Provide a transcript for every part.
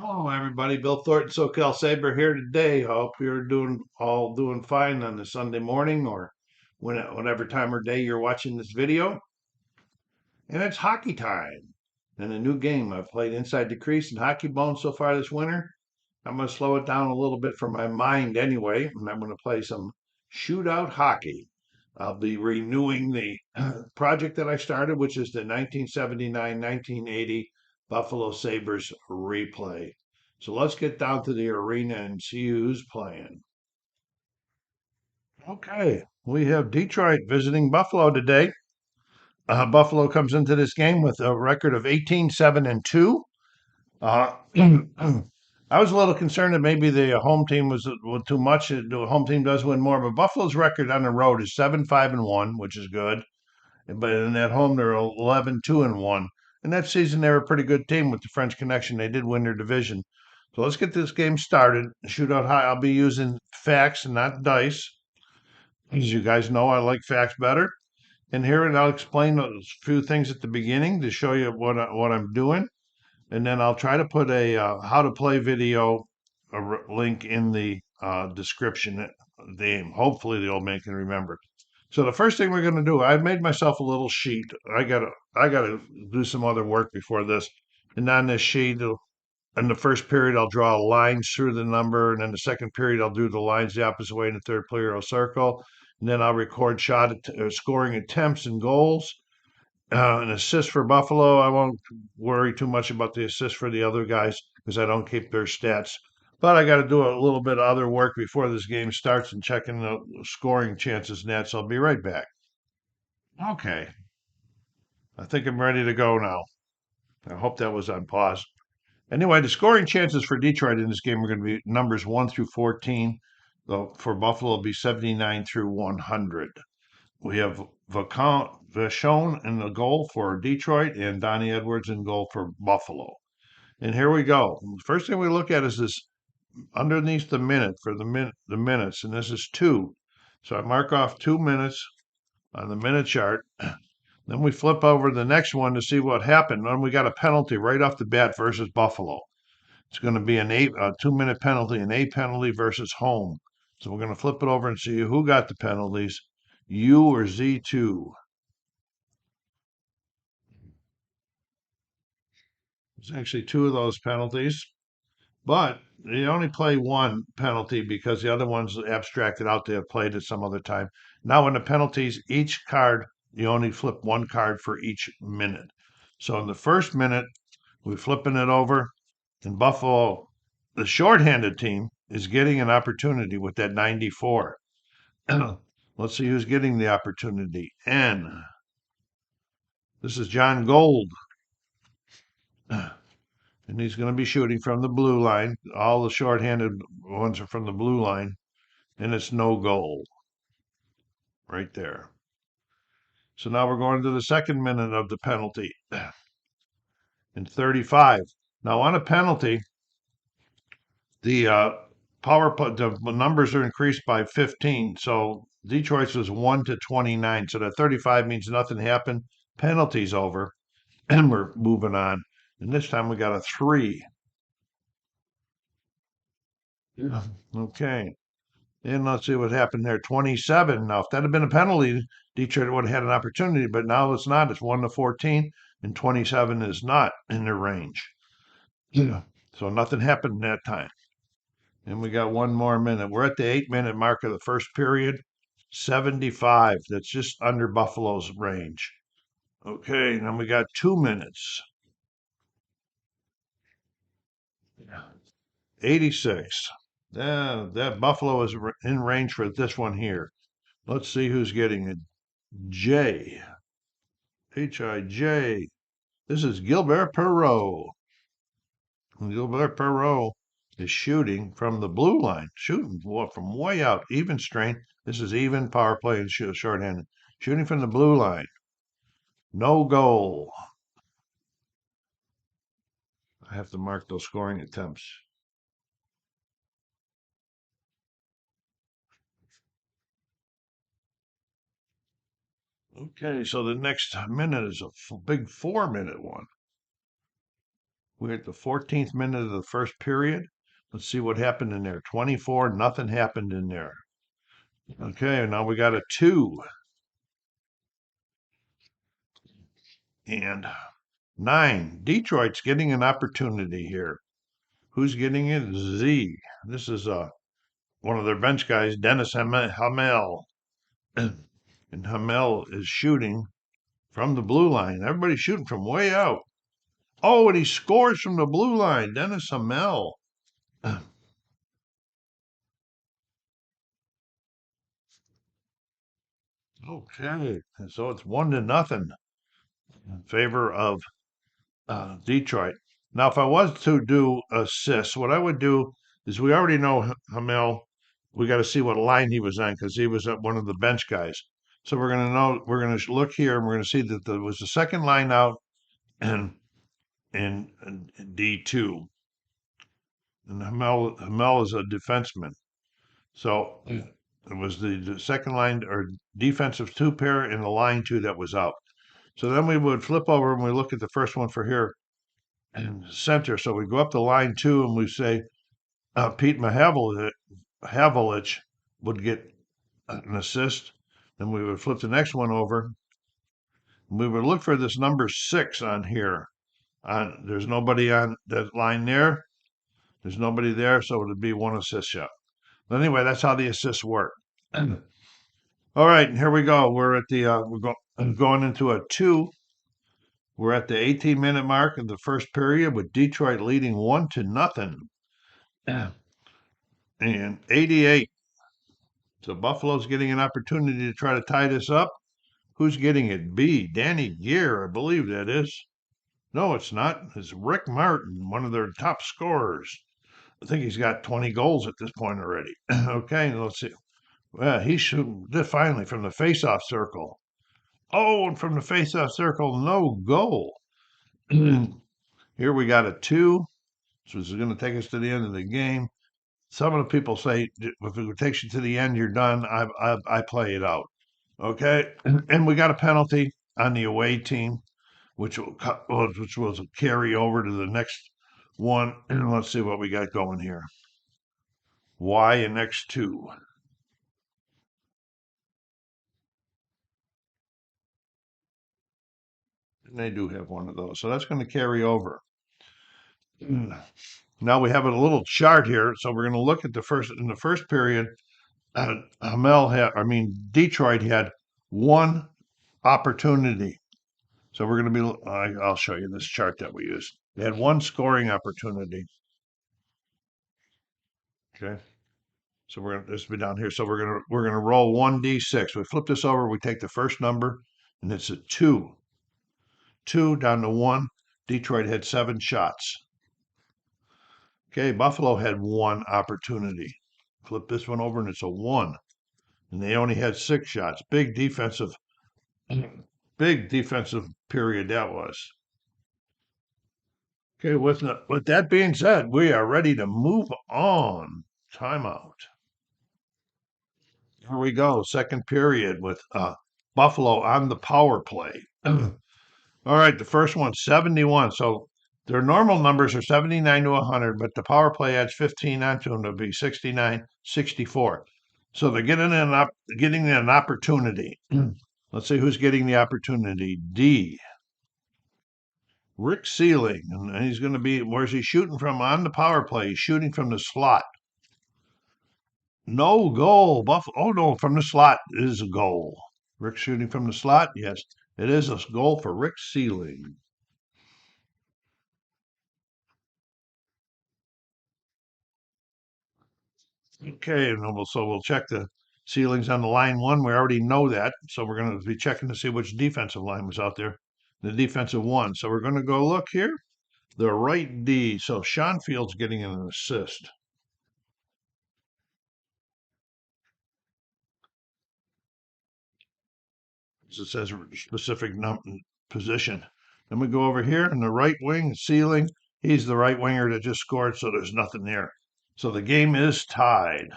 Hello, everybody. Bill Thornton, SoCalSabre here today. Hope you're doing fine on the Sunday morning or whenever time or day you're watching this video. And it's hockey time. And a new game. I've played Inside the Crease and Hockey Bones so far this winter. I'm going to slow it down a little bit for my mind anyway, and I'm going to play some shootout hockey. I'll be renewing the project that I started, which is the 1979-1980 Buffalo Sabres replay. So let's get down to the arena and see who's playing. Okay, we have Detroit visiting Buffalo today. Buffalo comes into this game with a record of 18-7-2. Uh, I was a little concerned that maybe the home team was too much. The home team does win more, but Buffalo's record on the road is 7-5-1, which is good. But in at home, they're 11-2-1. And that season, they were a pretty good team with the French Connection. They did win their division. So let's get this game started. Shootout high. I'll be using facts and not dice. As you guys know, I like facts better. And here, and I'll explain a few things at the beginning to show you what I'm doing, and then I'll try to put a how to play video link in the description. Hopefully the old man can remember. So the first thing we're going to do, I made myself a little sheet. I gotta do some other work before this. And on this sheet, in the first period, I'll draw lines through the number, and then the second period, I'll do the lines the opposite way in the third period, I'll circle, and then I'll record scoring attempts and goals. An assist for Buffalo. I won't worry too much about the assist for the other guys because I don't keep their stats. But I got to do a little bit of other work before this game starts and checking the scoring chances and that. So I'll be right back. Okay, I think I'm ready to go now. I hope that was on pause. Anyway, the scoring chances for Detroit in this game are going to be numbers 1 through 14. Though for Buffalo, it'll be 79 through 100. We have Vachon in the goal for Detroit and Donnie Edwards in goal for Buffalo. And here we go. First thing we look at is this underneath the minute for the minutes, and this is 2. So I mark off 2 minutes on the minute chart. Then we flip over the next one to see what happened. Then we got a penalty right off the bat versus Buffalo. It's going to be a 2 minute penalty, an A penalty versus home. So we're going to flip it over and see who got the penalties, U or Z2. There's actually 2 of those penalties, but you only play one penalty because the other one's abstracted out. They have played at some other time. Now, in the penalties, each card, you only flip one card for each minute. So in the first minute, we're flipping it over, and Buffalo, the shorthanded team, is getting an opportunity with that 94. Let's see who's getting the opportunity. N. This is John Gold. And he's going to be shooting from the blue line. All the shorthanded ones are from the blue line, and it's no goal right there. So now we're going to the second minute of the penalty in 35. Now on a penalty, the the numbers are increased by 15. So Detroit's was 1-29. So that 35 means nothing happened. Penalty's over, and we're moving on. And this time we got a 3. Yeah. Okay. And let's see what happened there. 27. Now, if that had been a penalty, Detroit would have had an opportunity, but now it's not. It's 1-14, and 27 is not in their range. Yeah. So nothing happened in that time. And we got one more minute. We're at the 8 minute mark of the first period. 75. That's just under Buffalo's range. Okay, then we got 2 minutes. 86. That Buffalo is in range for this one here. Let's see who's getting it. J. Hij. This is Gilbert Perreault. Gilbert Perreault is shooting from the blue line, shooting from way out, even strength. This is even power play and shorthanded. Shooting from the blue line. No goal. I have to mark those scoring attempts. Okay, so the next minute is a big 4 minute one. We're at the 14th minute of the first period. Let's see what happened in there. 24, nothing happened in there. Okay, now we got a 2 and 9. Detroit's getting an opportunity here. Who's getting it? Z. This is one of their bench guys, Dennis Hamel. And Hamel is shooting from the blue line. Everybody's shooting from way out. Oh, and he scores from the blue line. Dennis Hamel. Okay, and so it's 1-0 in favor of Detroit. Now, if I was to do assists, what I would do is we already know Hamel. We got to see what line he was on because he was one of the bench guys. So we're going to know. We're going to look here and we're going to see that there was the second line out and in D2, and Hamel is a defenseman. So it was the second line or defensive two pair and the line two that was out. So then we would flip over and we look at the first one for here and center. So we go up the line two and we say Pete Mahavlich would get an assist. Then we would flip the next one over. And we would look for this number 6 on here. There's nobody on that line there. There's nobody there, so it would be one assist shot. But anyway, that's how the assists work. All right, and here we go. We're at the going into a 2. We're at the 18-minute mark of the first period with Detroit leading 1-0. And 88. So Buffalo's getting an opportunity to try to tie this up. Who's getting it? B. Danny Gear, I believe that is. No, it's not. It's Rick Martin, one of their top scorers. I think he's got 20 goals at this point already. Okay, let's see. Well, he's shooting finally from the faceoff circle. Oh, and from the faceoff circle, no goal. Here we got a 2. So this is going to take us to the end of the game. Some of the people say if it takes you to the end, you're done. I play it out. Okay, and we got a penalty on the away team, which will carry over to the next one. And let's see what we got going here. Y and X2. And they do have one of those, so that's going to carry over. Now we have a little chart here, so we're going to look at the first period. Detroit had one opportunity. So we're going to be, I'll show you this chart that we used. They had one scoring opportunity. Okay. So this will be down here. So we're going to roll 1d6. We flip this over. We take the first number, and it's a 2. 2 down to 1. Detroit had 7 shots. Okay, Buffalo had one opportunity. Flip this one over, and it's a 1. And they only had 6 shots. Big defensive period that was. Okay, with that being said, we are ready to move on. Timeout. Here we go. Second period with Buffalo on the power play. All right, the first one, 71. So their normal numbers are 79 to 100, but the power play adds 15 onto them to be 69, 64. So they're getting an opportunity. Let's see who's getting the opportunity. D. Rick Sealing, and he's going to be, where's he shooting from on the power play? He's shooting from the slot. No goal. Oh, no, from the slot is a goal. Rick shooting from the slot? Yes, it is a goal for Rick Sealing. Okay, so we'll check the ceilings on the line 1. We already know that, so we're going to be checking to see which defensive line was out there. The defensive 1. So we're going to go look here. The right D. So Sean Fields getting an assist. It says specific position. Then we go over here in the right wing, Ceiling. He's the right winger that just scored, so there's nothing there. So the game is tied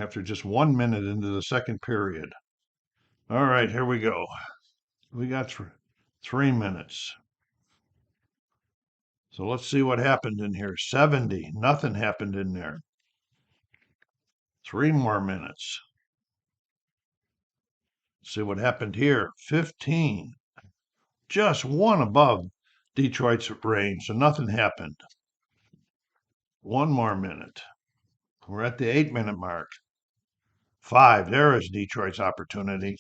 after just 1 minute into the second period. All right, here we go. We got 3 minutes. So let's see what happened in here. 70, nothing happened in there. 3 more minutes. See what happened here. 15, just one above Detroit's range, so nothing happened. 1 more minute. We're at the 8-minute mark. 5, there is Detroit's opportunity.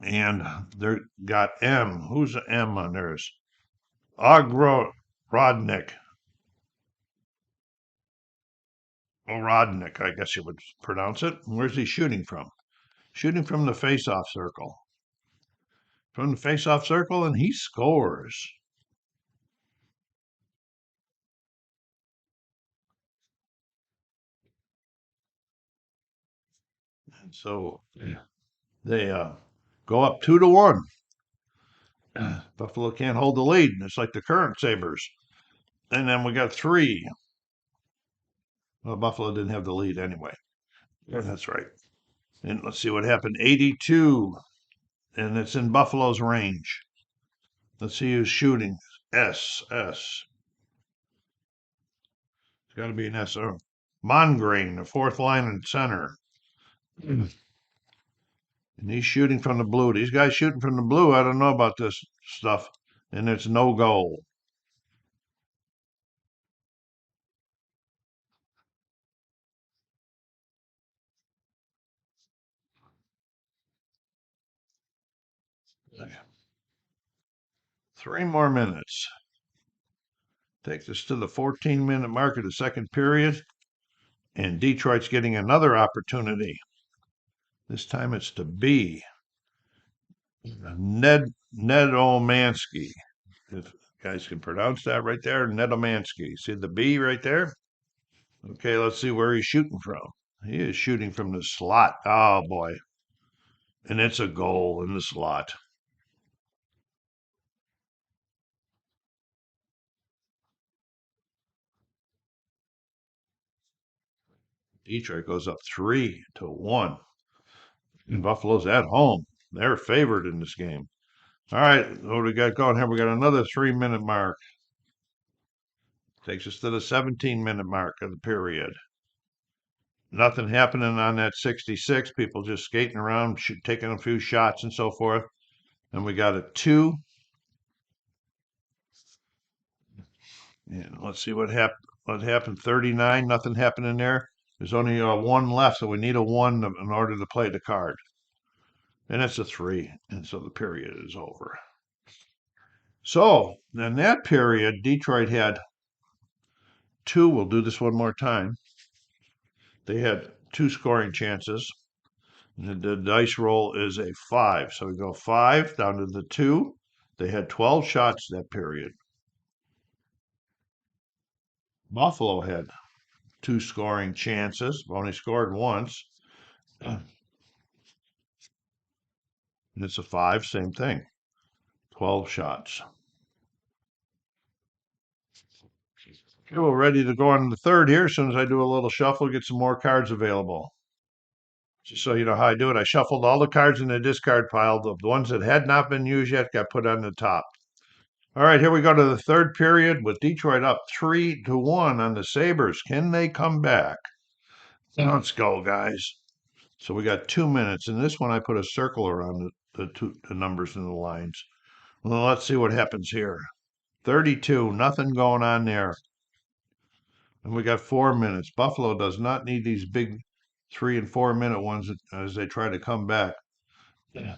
And they got M. Who's the M on theirs? Rodnik. Rodnik, I guess you would pronounce it. Where's he shooting from? Shooting from the face-off circle. From the face-off circle, and he scores. And so they go up 2-1. Buffalo can't hold the lead. It's like the current Sabres. And then we got 3. Well, Buffalo didn't have the lead anyway. Yeah, that's right. And let's see what happened. 82. And it's in Buffalo's range. Let's see who's shooting. S. It's got to be an S. Mongrain, the 4th line in center. And he's shooting from the blue. These guys shooting from the blue, I don't know about this stuff. And it's no goal. Okay. 3 more minutes. Takes us to the 14-minute mark of the second period. And Detroit's getting another opportunity. This time it's to B. Nedomansky. If guys can pronounce that right there, Nedomansky. See the B right there? Okay, let's see where he's shooting from. He is shooting from the slot. Oh boy. And it's a goal in the slot. Detroit goes up 3-1. And Buffalo's at home. They're favored in this game. All right, what do we got going here? We got another 3-minute mark. Takes us to the 17-minute mark of the period. Nothing happening on that 66. People just skating around, taking a few shots and so forth. And we got a 2. And let's see what happened. What happened? 39. Nothing happened in there. There's only 1 left, so we need a 1 in order to play the card. And it's a 3. And so the period is over. So in that period, Detroit had 2. We'll do this one more time. They had 2 scoring chances. The dice roll is a 5. So we go 5 down to the 2. They had 12 shots that period. Buffalo had 2 scoring chances, only scored once. And it's a 5, same thing. 12 shots. Okay, we're ready to go on the third here. As soon as I do a little shuffle, get some more cards available. Just so you know how I do it, I shuffled all the cards in the discard pile. The ones that had not been used yet got put on the top. All right, here we go to the third period with Detroit up 3-1 on the Sabres. Can they come back? Let's go, guys. So we got 2 minutes. In this one, I put a circle around the numbers and the lines. Well, let's see what happens here. 32, nothing going on there. And we got 4 minutes. Buffalo does not need these big 3 and 4 minute ones as they try to come back. Yeah.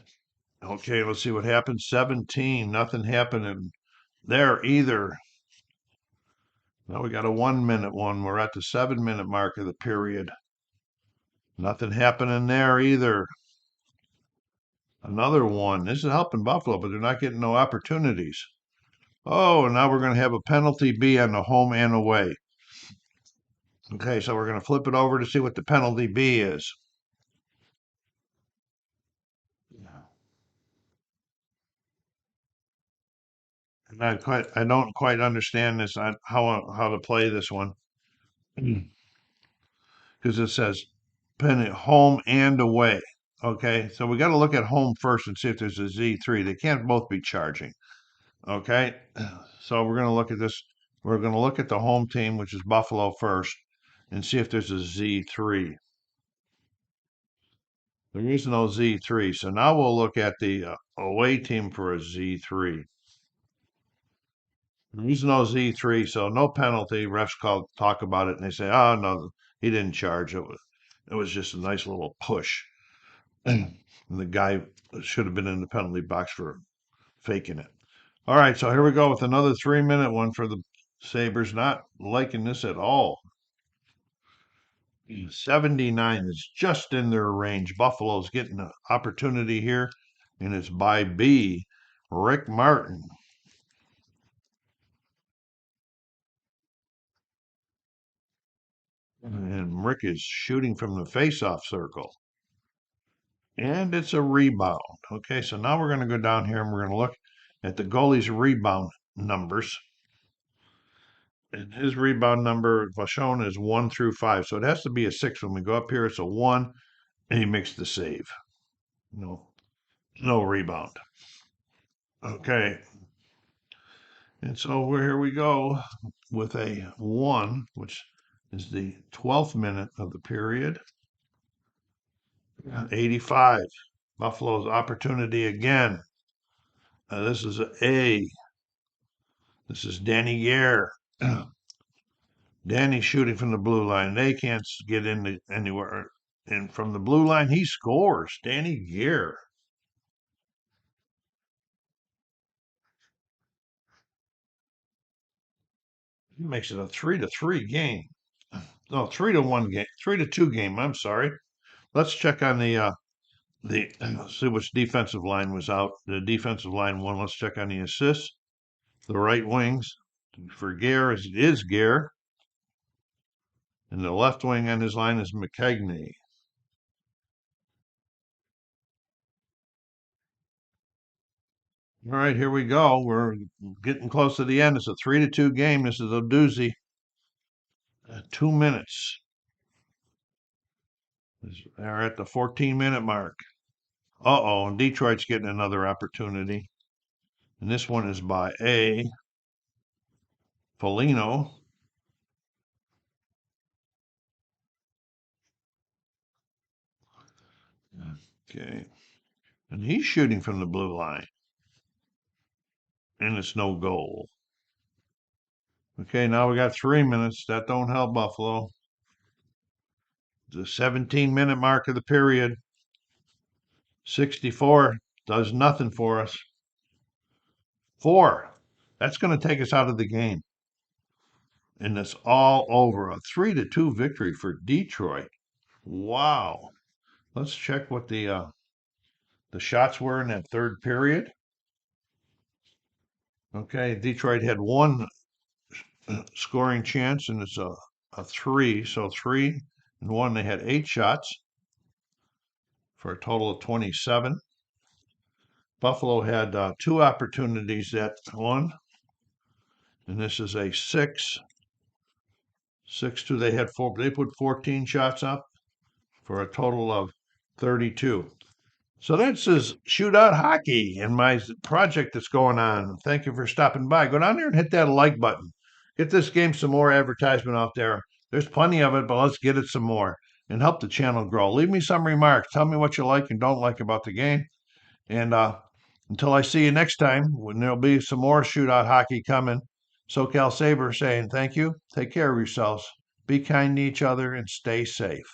Okay, let's see what happens. 17, nothing happening there either. Now we got a 1 minute one. We're at the 7-minute mark of the period. Nothing happening there either. Another 1. This is helping Buffalo, but they're not getting no opportunities. Oh, and now we're going to have a penalty B on the home and away. Okay, so we're going to flip it over to see what the penalty B is. And I don't quite understand this how to play this one because it says home and away. Okay, so we got to look at home first and see if there's a Z3. They can't both be charging. Okay, so we're going to look at this. We're going to look at the home team, which is Buffalo first, and see if there's a Z3. There is no Z3. So now we'll look at the away team for a Z3. There is no Z3, so no penalty. Refs talk about it and they say, oh, no, he didn't charge. It was just a nice little push. And the guy should have been in the penalty box for faking it. All right, so here we go with another 3-minute one for the Sabres. Not liking this at all. 79 is just in their range. Buffalo's getting an opportunity here, and it's by B, Rick Martin. And Rick is shooting from the faceoff circle. And it's a rebound. Okay, so now we're going to go down here and we're going to look at the goalie's rebound numbers. And his rebound number shown is 1 through 5. So it has to be a 6. When we go up here, it's a 1, and he makes the save. No rebound. Okay. And so here we go with a 1, which is the 12th minute of the period. 85. Buffalo's opportunity again. This is an A. This is Danny Gare. Danny shooting from the blue line. They can't get in anywhere. And from the blue line, he scores. Danny Gare. He makes it a 3-3 game. No, 3-1 game. 3-2 game. I'm sorry. Let's check on the see which defensive line was out. The defensive line won. Let's check on the assists. The right wings for Gare is Gare. And the left wing on his line is McKegney. All right, here we go. We're getting close to the end. It's a 3-2 game. This is a doozy. 2 minutes. They're at the 14-minute mark. Uh-oh, and Detroit's getting another opportunity. And this one is by A. Foligno. Okay. And he's shooting from the blue line. And it's no goal. Okay, now we got 3 minutes. That don't help Buffalo. The 17-minute mark of the period. 64 does nothing for us. 4. That's going to take us out of the game. And it's all over. A 3-2 victory for Detroit. Wow. Let's check what the shots were in that third period. Okay, Detroit had one scoring chance, and it's a 3. So 3 and 1, they had 8 shots for a total of 27. Buffalo had 2 opportunities at 1, and this is a 6. 6-2. They had 4. They put 14 shots up for a total of 32. So that's his shootout hockey and my project that's going on. Thank you for stopping by. Go down there and hit that like button. Get this game some more advertisement out there. There's plenty of it, but let's get it some more and help the channel grow. Leave me some remarks. Tell me what you like and don't like about the game. And until I see you next time, when there'll be some more shootout hockey coming, SoCalSabre saying thank you. Take care of yourselves. Be kind to each other and stay safe.